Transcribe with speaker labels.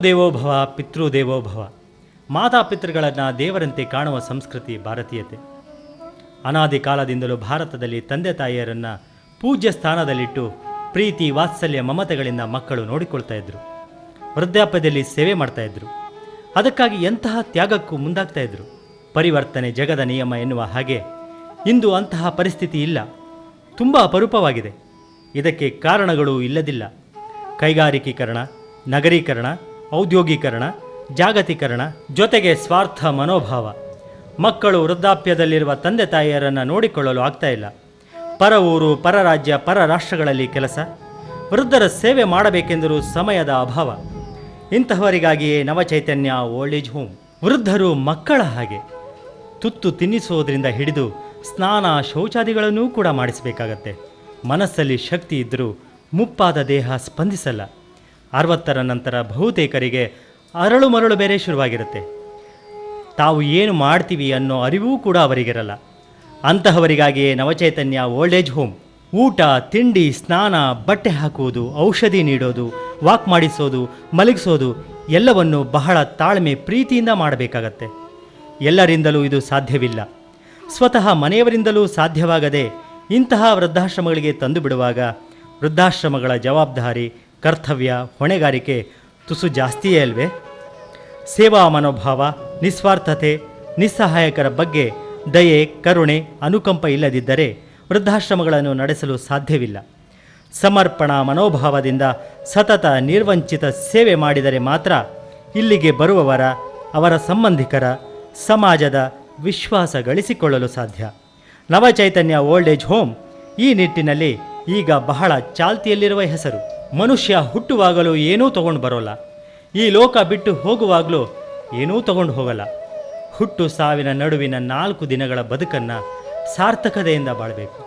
Speaker 1: ದೇವೋಭವ ಪಿತೃದೇವೋಭವ. ಮಾತಾಪಿತೃಗಳನ್ನು ದೇವರಂತೆ ಕಾಣುವ ಸಂಸ್ಕೃತಿ ಭಾರತೀಯತೆ. ಅನಾದಿ ಕಾಲದಿಂದಲೂ ಭಾರತದಲ್ಲಿ ತಂದೆ ತಾಯಿಯರನ್ನು ಪೂಜ್ಯ ಸ್ಥಾನದಲ್ಲಿಟ್ಟು ಪ್ರೀತಿ ವಾತ್ಸಲ್ಯ ಮಮತೆಗಳಿಂದ ಮಕ್ಕಳು ನೋಡಿಕೊಳ್ತಾ ಇದ್ರು. ವೃದ್ಧಾಪ್ಯದಲ್ಲಿ ಸೇವೆ ಮಾಡ್ತಾ ಇದ್ರು. ಅದಕ್ಕಾಗಿ ಎಂತಹ ತ್ಯಾಗಕ್ಕೂ ಮುಂದಾಗ್ತಾ ಇದ್ರು. ಪರಿವರ್ತನೆ ಜಗದ ನಿಯಮ ಎನ್ನುವ ಹಾಗೆ ಇಂದು ಅಂತಹ ಪರಿಸ್ಥಿತಿ ಇಲ್ಲ, ತುಂಬ ಅಪರೂಪವಾಗಿದೆ. ಇದಕ್ಕೆ ಕಾರಣಗಳು ಇಲ್ಲದಿಲ್ಲ. ಕೈಗಾರಿಕೀಕರಣ, ನಗರೀಕರಣ, ಔದ್ಯೋಗೀಕರಣ, ಜಾಗತೀಕರಣ, ಜೊತೆಗೆ ಸ್ವಾರ್ಥ ಮನೋಭಾವ. ಮಕ್ಕಳು ವೃದ್ಧಾಪ್ಯದಲ್ಲಿರುವ ತಂದೆ ತಾಯಿಯರನ್ನು ನೋಡಿಕೊಳ್ಳಲು ಆಗ್ತಾ ಇಲ್ಲ. ಪರ ಊರು, ಪರ ರಾಜ್ಯ, ಪರ ರಾಷ್ಟ್ರಗಳಲ್ಲಿ ಕೆಲಸ. ವೃದ್ಧರ ಸೇವೆ ಮಾಡಬೇಕೆಂದರೂ ಸಮಯದ ಅಭಾವ. ಇಂತಹವರಿಗಾಗಿಯೇ ನವಚೈತನ್ಯ ಓಲ್ಡ್ ಏಜ್ ಹೋಮ್. ವೃದ್ಧರು ಮಕ್ಕಳ ಹಾಗೆ. ತುತ್ತು ತಿನ್ನಿಸುವುದರಿಂದ ಹಿಡಿದು ಸ್ನಾನ ಶೌಚಾದಿಗಳನ್ನೂ ಕೂಡ ಮಾಡಿಸಬೇಕಾಗತ್ತೆ. ಮನಸ್ಸಲ್ಲಿ ಶಕ್ತಿ ಇದ್ದರೂ ಮುಪ್ಪಾದ ದೇಹ ಸ್ಪಂದಿಸಲ್ಲ. 60ರ ನಂತರ ಬಹುತೇಕರಿಗೆ ಅರಳು ಮರಳು ಬೇರೆ ಶುರುವಾಗಿರುತ್ತೆ. ತಾವು ಏನು ಮಾಡ್ತೀವಿ ಅನ್ನೋ ಅರಿವೂ ಕೂಡ ಅವರಿಗಿರಲ್ಲ. ಅಂತಹವರಿಗಾಗಿಯೇ ನವಚೈತನ್ಯ ಓಲ್ಡ್ ಏಜ್ ಹೋಮ್. ಊಟ, ತಿಂಡಿ, ಸ್ನಾನ, ಬಟ್ಟೆ ಹಾಕುವುದು, ಔಷಧಿ ನೀಡೋದು, ವಾಕ್ ಮಾಡಿಸೋದು, ಮಲಗಿಸೋದು ಎಲ್ಲವನ್ನು ಬಹಳ ತಾಳ್ಮೆ ಪ್ರೀತಿಯಿಂದ ಮಾಡಬೇಕಾಗತ್ತೆ. ಎಲ್ಲರಿಂದಲೂ ಇದು ಸಾಧ್ಯವಿಲ್ಲ. ಸ್ವತಃ ಮನೆಯವರಿಂದಲೂ ಸಾಧ್ಯವಾಗದೆ ಇಂತಹ ವೃದ್ಧಾಶ್ರಮಗಳಿಗೆ ತಂದು ಬಿಡುವಾಗ ವೃದ್ಧಾಶ್ರಮಗಳ ಜವಾಬ್ದಾರಿ, ಕರ್ತವ್ಯ, ಹೊಣೆಗಾರಿಕೆ ತುಸು ಜಾಸ್ತಿಯೇ ಅಲ್ವೇ? ಸೇವಾ ಮನೋಭಾವ, ನಿಸ್ವಾರ್ಥತೆ, ನಿಸ್ಸಹಾಯಕರ ಬಗ್ಗೆ ದಯೆ, ಕರುಣೆ, ಅನುಕಂಪ ಇಲ್ಲದಿದ್ದರೆ ವೃದ್ಧಾಶ್ರಮಗಳನ್ನು ನಡೆಸಲು ಸಾಧ್ಯವಿಲ್ಲ. ಸಮರ್ಪಣಾ ಮನೋಭಾವದಿಂದ ಸತತ ನಿರ್ವಂಚಿತ ಸೇವೆ ಮಾಡಿದರೆ ಮಾತ್ರ ಇಲ್ಲಿಗೆ ಬರುವವರ, ಅವರ ಸಂಬಂಧಿಕರ, ಸಮಾಜದ ವಿಶ್ವಾಸ ಗಳಿಸಿಕೊಳ್ಳಲು ಸಾಧ್ಯ. ನವಚೈತನ್ಯ ಓಲ್ಡ್ ಏಜ್ ಹೋಮ್ ಈ ನಿಟ್ಟಿನಲ್ಲಿ ಈಗ ಬಹಳ ಚಾಲ್ತಿಯಲ್ಲಿರುವ ಹೆಸರು. ಮನುಷ್ಯ ಹುಟ್ಟುವಾಗಲೂ ಏನೂ ತಗೊಂಡು ಬರೋಲ್ಲ. ಈ ಲೋಕ ಬಿಟ್ಟು ಹೋಗುವಾಗಲೂ ಏನೂ ತಗೊಂಡು ಹೋಗಲ್ಲ. ಹುಟ್ಟು ಸಾವಿನ ನಡುವಿನ 4 ದಿನಗಳ ಬದುಕನ್ನು ಸಾರ್ಥಕತೆಯಿಂದ ಬಾಳಬೇಕು.